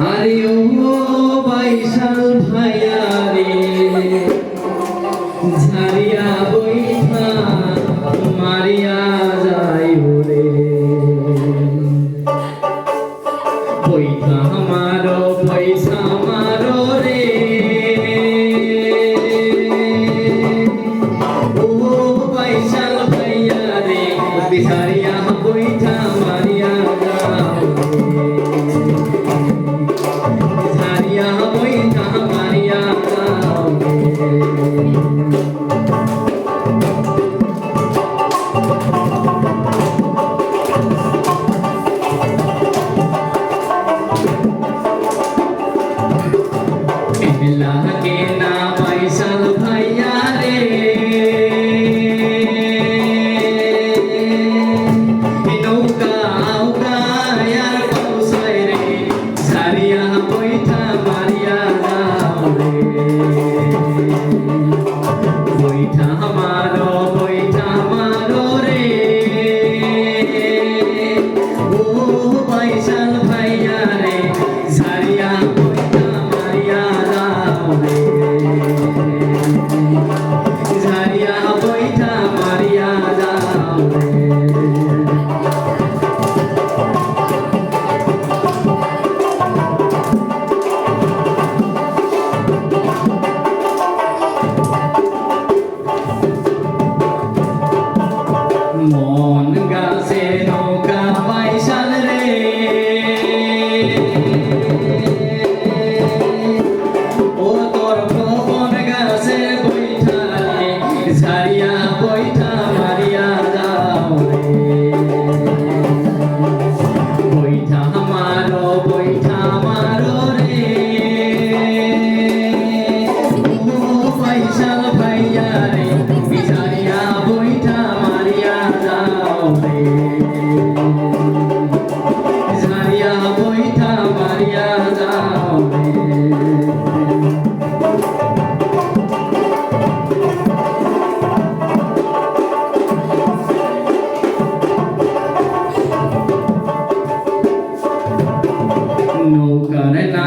আরে ও বাইশাল ভাইয়া রে ঝারিয়া বইঠা মারিয়া যায় ওরে বইঠা মারো রে ও বাইশাল ভাইয়া রে ঝারিয়া বইঠা মারিয়া যায় ঝারিয়া বইঠা মারিয়া লাগে না বাইশাল ভাইয়া রে নৌকা আর কৌশয় রে ঝারিয়া বইঠা মারিয়া যাও রে বইঠা মারো রে ও বাইশাল ভাইয়া রে ঝারিয়া বইঠা মারিয়া ঝারিয়া বইঠা মারিয়া যাও মন গাছে নৌকা বাইশাল রে ও তোর মন গাছে বইঠা রে ঝারিয়া বইঠা মারিয়া যাও রে বইঠা মারো রে ও বাইশাল ভাইয়া রে ঝারিয়া বইঠা মারিয়া যাও রে ঝারিয়া বইঠা মারিয়া যাও রে নৌকার না